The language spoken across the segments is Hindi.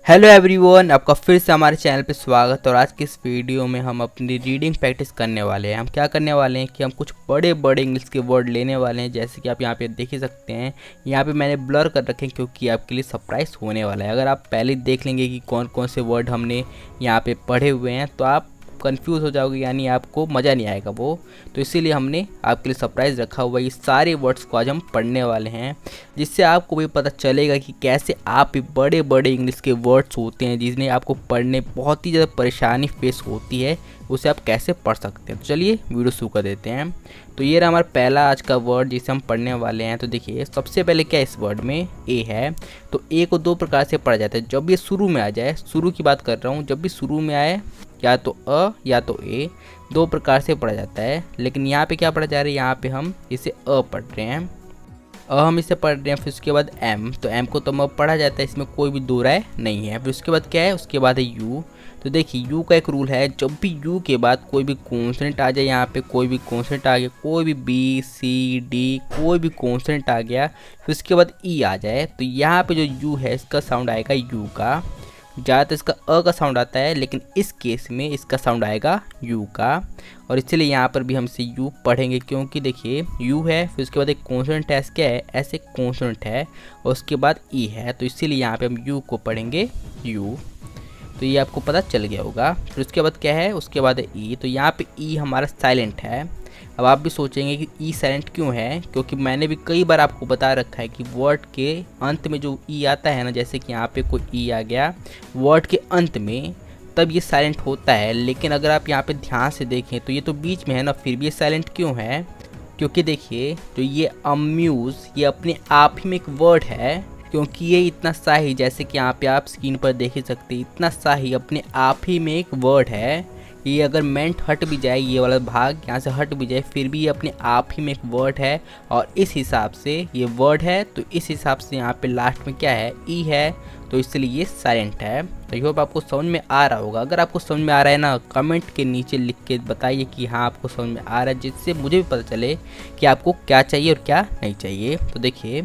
हेलो एवरीवन, आपका फिर से हमारे चैनल पे स्वागत। और आज की इस वीडियो में हम अपनी रीडिंग प्रैक्टिस करने वाले हैं। हम क्या करने वाले हैं कि हम कुछ बड़े बड़े इंग्लिश के वर्ड लेने वाले हैं, जैसे कि आप यहाँ पे देख ही सकते हैं। यहाँ पे मैंने ब्लर कर रखे हैं क्योंकि आपके लिए सरप्राइज होने वाला है। अगर आप पहले देख लेंगे कि कौन कौन से वर्ड हमने यहाँ पे पढ़े हुए हैं तो आप कंफ्यूज हो जाओगे, यानी आपको मज़ा नहीं आएगा वो। तो इसीलिए हमने आपके लिए सरप्राइज़ रखा हुआ है। ये सारे वर्ड्स को आज हम पढ़ने वाले हैं, जिससे आपको भी पता चलेगा कि कैसे आप बड़े बड़े इंग्लिश के वर्ड्स होते हैं जिन्हें आपको पढ़ने बहुत ही ज़्यादा परेशानी फेस होती है, उसे आप कैसे पढ़ सकते हैं। तो चलिए वीडियो शुरू कर देते हैं। तो ये रहा हमारा पहला आज का वर्ड जिसे हम पढ़ने वाले हैं। तो देखिए, सबसे पहले क्या इस वर्ड में ए है। तो ए को दो प्रकार से पढ़ा जाता है। जब ये शुरू में आ जाए, शुरू की बात कर रहा हूँ, जब भी शुरू में आए या तो अ या तो ए, दो प्रकार से पढ़ा जाता है। लेकिन यहाँ पे क्या पढ़ा जा रहा है, यहाँ पे हम इसे अ पढ़ रहे हैं। हम इसे पढ़ रहे हैं। फिर उसके बाद एम, तो एम को तो अब पढ़ा जाता है, इसमें कोई भी दो राय नहीं है। फिर उसके बाद क्या है, उसके बाद है यू। तो देखिए, यू का एक रूल है, जब भी यू के बाद कोई भी कॉन्सोनेंट आ जाए, यहाँ पे कोई भी कॉन्सोनेंट आ गया, कोई भी बी सी डी कोई भी कॉन्सोनेंट आ गया, फिर उसके बाद ई आ जाए, तो यहाँ पे जो यू है इसका साउंड आएगा यू का। ज़्यादातर इसका अ का साउंड आता है, लेकिन इस केस में इसका साउंड आएगा यू का। और इसलिए यहाँ पर भी हम इसे यू पढ़ेंगे, क्योंकि देखिए यू है, फिर उसके बाद एक कॉन्सोनेंट एस क्या है, ऐसे कॉन्सोनेंट है, और उसके बाद ई है, तो इसीलिए यहाँ पे हम यू को पढ़ेंगे यू। तो ये आपको पता चल गया होगा। फिर उसके बाद क्या है, उसके बाद है ई। तो यहाँ पे ई हमारा साइलेंट है। अब आप भी सोचेंगे कि ई साइलेंट क्यों है, क्योंकि मैंने भी कई बार आपको बता रखा है कि वर्ड के अंत में जो ई आता है ना, जैसे कि यहाँ पे कोई ई आ गया वर्ड के अंत में, तब ये साइलेंट होता है। लेकिन अगर आप यहाँ पे ध्यान से देखें तो ये तो बीच में है ना, फिर भी ये साइलेंट क्यों है? क्योंकि देखिए, जो ये अम्यूज़, ये अपने आप ही में एक वर्ड है, क्योंकि ये इतना सा ही, जैसे कि यहाँ पे आप स्क्रीन पर देख ही सकते हैं, इतना सा ही अपने आप ही में एक वर्ड है। ये अगर मेंट हट भी जाए, ये वाला भाग यहाँ से हट भी जाए, फिर भी ये अपने आप ही में एक वर्ड है। और इस हिसाब से ये वर्ड है, तो इस हिसाब से यहाँ पे लास्ट में क्या है, ई है, तो इसलिए ये साइलेंट है। तो ये आपको समझ में आ रहा होगा। अगर आपको समझ में आ रहा है ना, कमेंट के नीचे लिख के बताइए कि हाँ आपको समझ में आ रहा है, जिससे मुझे भी पता चले कि आपको क्या चाहिए और क्या नहीं चाहिए। तो देखिए,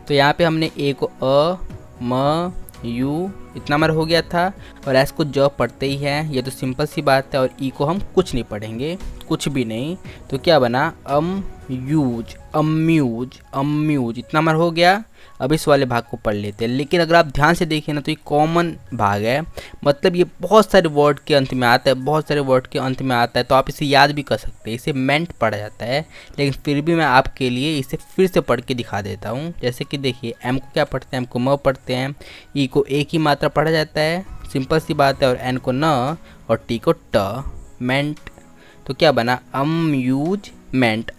तो यहाँ पे हमने ए को अ, म, यू इतना हमारा हो गया था, और एस को ज पढ़ते ही हैं, ये तो सिंपल सी बात है। और ई को हम कुछ नहीं पढ़ेंगे, कुछ भी नहीं। तो क्या बना, यूज, अम्यूज इतना हमारा हो गया। अब इस वाले भाग को पढ़ लेते हैं। लेकिन अगर आप ध्यान से देखें ना, तो ये कॉमन भाग है, मतलब ये बहुत सारे वर्ड के अंत में आता है, बहुत सारे वर्ड के अंत में आता है, तो आप इसे याद भी कर सकते हैं। इसे मेंट पढ़ा जाता है, लेकिन फिर भी मैं आपके लिए इसे फिर से पढ़ के दिखा देता हूँ। जैसे कि देखिए, एम को क्या पढ़ते हैं, एम को म पढ़ते हैं, ई को एक ही मात्रा पढ़ा जाता है, सिंपल सी बात है, और एन को न, और टी को ट, मेंट। तो क्या बना, अम्यूजमेंट।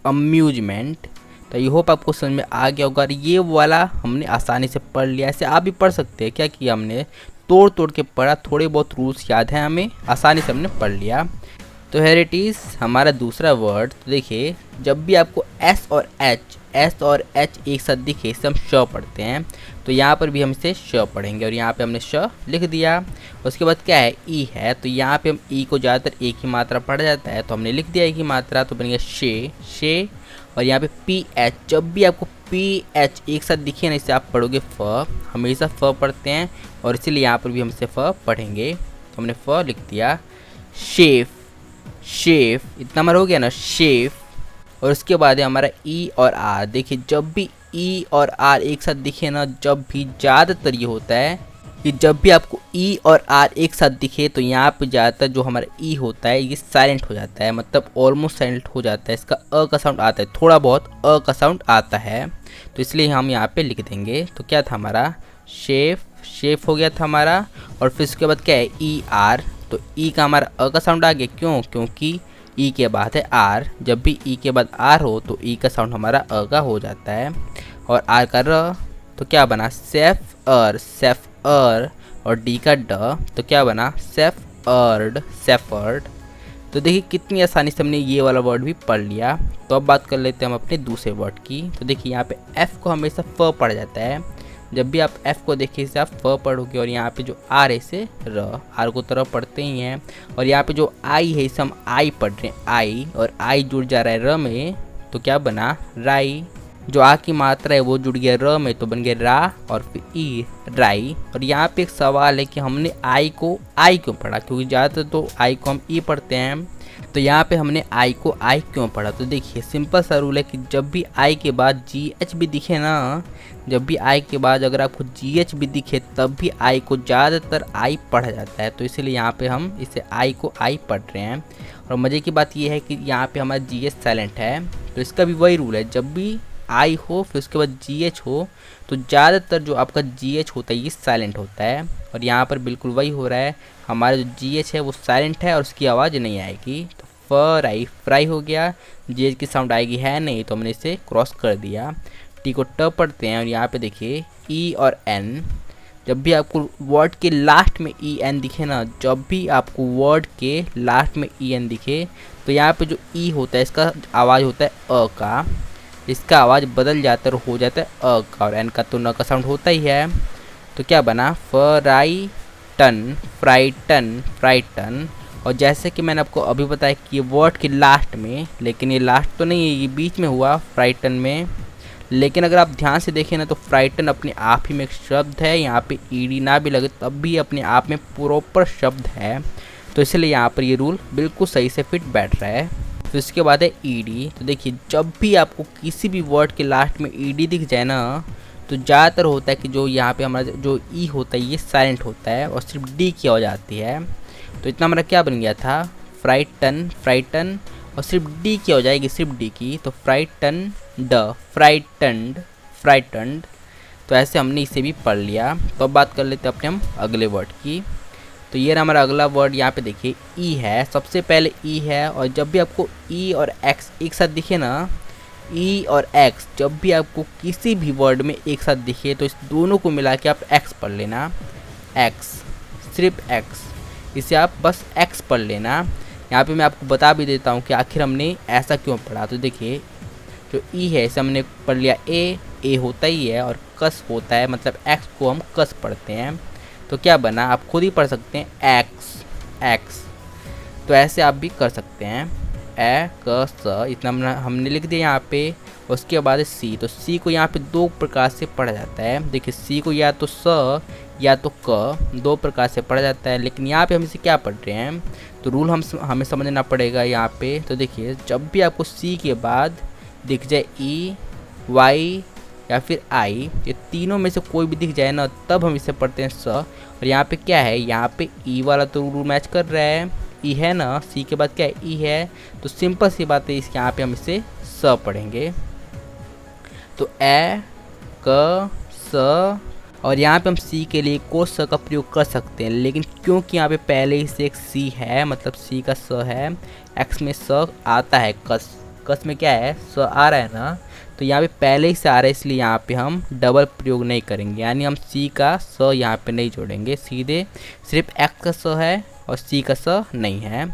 तो आई होप आपको समझ में आ गया होगा। ये वाला हमने आसानी से पढ़ लिया, ऐसे आप भी पढ़ सकते हैं। क्या किया हमने, तोड़ तोड़ के पढ़ा, थोड़े बहुत रूल्स याद हैं हमें, आसानी से हमने पढ़ लिया। तो हेयर इट इज़ हमारा दूसरा वर्ड। तो देखिए, जब भी आपको एस और एच एक साथ दिखे, इसे हम श पढ़ते हैं। तो यहाँ पर भी हम इसे श पढ़ेंगे, और यहाँ पे हमने श लिख दिया। उसके बाद क्या है, ई है, तो यहाँ पे हम ई को ज़्यादातर एक ही मात्रा पढ़ा जाता है, तो हमने लिख दिया एक ही मात्रा, तो बन गया शे। और यहाँ पे पी एच, जब भी आपको पी एच एक साथ दिखे ना, इसे आप पढ़ोगे फ, हमेशा फ पढ़ते हैं, और इसीलिए यहाँ पर भी हम इसे फ पढ़ेंगे। तो हमने फ लिख दिया। शेफ इतना हमारा हो गया ना, शेफ। और उसके बाद है हमारा ई और आर। देखिए, जब भी ई और आर एक साथ दिखे ना, जब भी ज़्यादातर ये होता है कि जब भी आपको ई और आर एक साथ दिखे, तो यहाँ पे ज़्यादातर जो हमारा ई होता है ये साइलेंट हो जाता है, मतलब ऑलमोस्ट साइलेंट हो जाता है। इसका अ का साउंड आता है, थोड़ा बहुत अ का साउंड आता है, तो इसलिए हम यहाँ पे लिख देंगे। तो क्या था हमारा, शेफ हो गया था हमारा। और फिर उसके बाद क्या है, ई आर। तो ई का हमारा अ का साउंड आ गया, क्यों, क्योंकि ई के बाद है आर। जब भी ई के बाद आर हो, तो ई का साउंड हमारा अ का हो जाता है। और आर का र, तो क्या बना, सेफर। और डी का ड, तो क्या बना, सेफर्ड। तो देखिए, कितनी आसानी से हमने ये वाला वर्ड भी पढ़ लिया। तो अब बात कर लेते हैं हम अपने दूसरे वर्ड की। तो देखिए, यहाँ पे एफ को हमेशा फ पढ़ जाता है। जब भी आप एफ को देखिए, इसे आप फ पढ़ोगे, और यहाँ पे जो आर है इसे र, आर को तरह पढ़ते ही हैं। और यहाँ पे जो आई है, इसे हम आई पढ़ रहे हैं, आई, और आई जुड़ जा रहा है र में, तो क्या बना, राई। जो आ की मात्रा है वो जुड़ गया र में तो बन गया रा और फिर ई राई। और यहाँ पे एक सवाल है कि हमने आई को आई क्यों पढ़ा, क्योंकि ज़्यादातर तो आई को हम ई पढ़ते हैं, तो यहाँ पे हमने आई को आई क्यों पढ़ा। तो देखिए सिंपल सा रूल है कि जब भी आई के बाद जी एच भी दिखे ना, जब भी आई के बाद अगर आपको जी एच भी दिखे तब भी आई को ज़्यादातर आई पढ़ा जाता है, तो इसीलिए यहाँ पे हम इसे आई को आई पढ़ रहे हैं। और मज़े की बात यह है कि यहाँ पे हमारा जी एच साइलेंट है, तो इसका भी वही रूल है, जब भी आई हो फिर उसके बाद जी एच हो तो ज़्यादातर जो आपका जी एच होता है ये साइलेंट होता है। और यहाँ पर बिल्कुल वही हो रहा है, हमारा जो जी एच है वो साइलेंट है और उसकी आवाज़ नहीं आएगी। तो फ्राई फ्राई हो गया, जी एच की साउंड आएगी है नहीं, तो हमने इसे क्रॉस कर दिया। टी को ट पढ़ते हैं और यहाँ पे देखिए ई और एन, जब भी आपको वर्ड के लास्ट में ई एन दिखे ना, जब भी आपको वर्ड के लास्ट में ई एन दिखे तो यहाँ पे जो ई होता है इसका आवाज़ होता है अ का, इसका आवाज़ बदल जाता है और हो जाता है अ का, और एन का तो न का साउंड होता ही है। तो क्या बना फ्राइटन फ्राइटन फ्राइटन। और जैसे कि मैंने आपको अभी बताया कि ये वर्ड के लास्ट में, लेकिन ये लास्ट तो नहीं है, ये बीच में हुआ फ्राइटन में। लेकिन अगर आप ध्यान से देखें ना तो फ्राइटन अपने आप ही में एक शब्द है, यहाँ पे ईडी ना भी लगे तब भी अपने आप में प्रॉपर शब्द है, तो इसलिए यहाँ पर ये रूल बिल्कुल सही से फिट बैठ रहा है। तो इसके बाद है ईडी। तो देखिए जब भी आपको किसी भी वर्ड के लास्ट में ईडी दिख जाए ना तो ज़्यादातर होता है कि जो यहाँ पे हमारा जो ई होता है ये साइलेंट होता है और सिर्फ डी की आवाज़ आती है। तो इतना हमारा क्या बन गया था, फ्राइटन फ्राइटन और सिर्फ डी की हो जाएगी, सिर्फ डी की, तो फ्राइटन ड फ्राइटनड फ्राइटनड। तो ऐसे हमने इसे भी पढ़ लिया। तो अब बात कर लेते हैं अपने हम अगले वर्ड की। तो ये हमारा अगला वर्ड, यहाँ पे देखिए ई है, सबसे पहले ई है। और जब भी आपको ई और एक्स एक साथ दिखे ना, ई और एक्स जब भी आपको किसी भी वर्ड में एक साथ दिखे तो इस दोनों को मिला के आप एक्स पढ़ लेना, एक्स, सिर्फ एक्स, इसे आप बस एक्स पढ़ लेना। यहाँ पे मैं आपको बता भी देता हूँ कि आखिर हमने ऐसा क्यों पढ़ा। तो देखिए जो ई है इसे हमने पढ़ लिया ए होता ही है और कस होता है, मतलब एक्स को हम कस पढ़ते हैं। तो क्या बना, आप खुद ही पढ़ सकते हैं एक्स एक्स। तो ऐसे आप भी कर सकते हैं, ए क स, इतना हमने लिख दिया यहाँ पे। उसके बाद सी, तो सी को यहाँ पे दो प्रकार से पढ़ा जाता है। देखिए सी को या तो स या तो क, दो प्रकार से पढ़ा जाता है। लेकिन यहाँ पे हम इसे क्या पढ़ रहे हैं, तो रूल हमें समझना पड़ेगा यहाँ पे। तो देखिए जब भी आपको सी के बाद दिख जाए ई वाई या फिर आई, ये तीनों में से कोई भी दिख जाए ना तब हम इसे पढ़ते हैं स। और यहाँ पे क्या है, यहाँ पे ई वाला तो रूल मैच कर रहा है, ई है ना, सी के बाद क्या है ई है, तो सिंपल सी बात है, इसके यहाँ पे हम इसे स पढ़ेंगे। तो ए क स, और यहाँ पे हम सी के लिए को स का प्रयोग कर सकते हैं, लेकिन क्योंकि यहाँ पे पहले ही से एक सी है, मतलब सी का स है, एक्स में स आता है, कस में क्या है स आ रहा है ना, तो यहाँ पे पहले ही से आ रहा है, इसलिए यहाँ पे हम डबल प्रयोग नहीं करेंगे, यानी हम सी का स यहाँ पे नहीं जोड़ेंगे, सीधे सिर्फ एक्स का स है और सी का स नहीं है।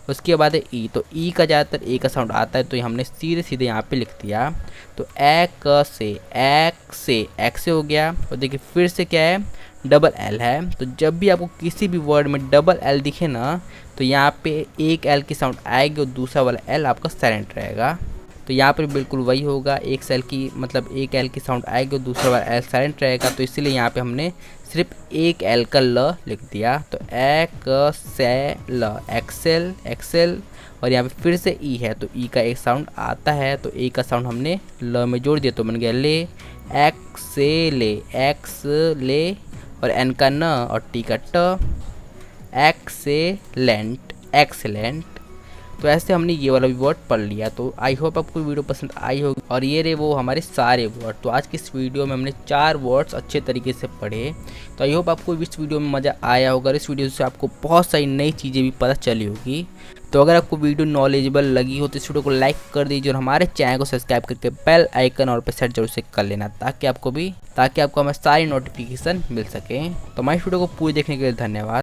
उसके बाद है ई, तो ई का ज़्यादातर ए का साउंड आता है, तो हमने सीधे सीधे यहाँ पे लिख दिया। तो ए क से एक्स से हो गया। और देखिए फिर से क्या है, डबल एल है। तो जब भी आपको किसी भी वर्ड में डबल एल दिखे ना तो यहाँ पे एक एल की साउंड आएगी और दूसरा वाला एल आपका साइलेंट रहेगा। तो यहाँ पर बिल्कुल वही होगा, एक सेल की मतलब एक एल की साउंड आएगी और दूसरा वाला एल साइलेंट रहेगा। तो इसीलिए यहाँ पे हमने सिर्फ एक एल का ल लिख दिया। तो ए क से ल, एक्सेल एक्सेल। और यहाँ पे फिर से ई है, तो ई का एक साउंड आता है, तो ए का साउंड हमने ल में जोड़ दिया, तो बन गया ले, एक्स ले, और एन का न और टी का ट, एक्सेलेंट एक्सेलेंट। तो ऐसे हमने ये वाला भी वर्ड पढ़ लिया। तो आई होप आपको वीडियो पसंद आई होगी। और ये रहे वो हमारे सारे वर्ड। तो आज की इस वीडियो में हमने 4 वर्ड्स अच्छे तरीके से पढ़े। तो आई होप आपको इस वीडियो में मज़ा आया होगा। इस वीडियो से आपको बहुत सारी नई चीज़ें भी पता चली होगी। तो अगर आपको वीडियो नॉलेजेबल लगी हो तो इस वीडियो को लाइक कर दीजिए और हमारे चैनल को सब्सक्राइब करके बेल आइकन और पे सेट जरूर से कर लेना, ताकि आपको हमारे सारी नोटिफिकेशन मिल सके। तो हमारी वीडियो को पूरी देखने के लिए धन्यवाद।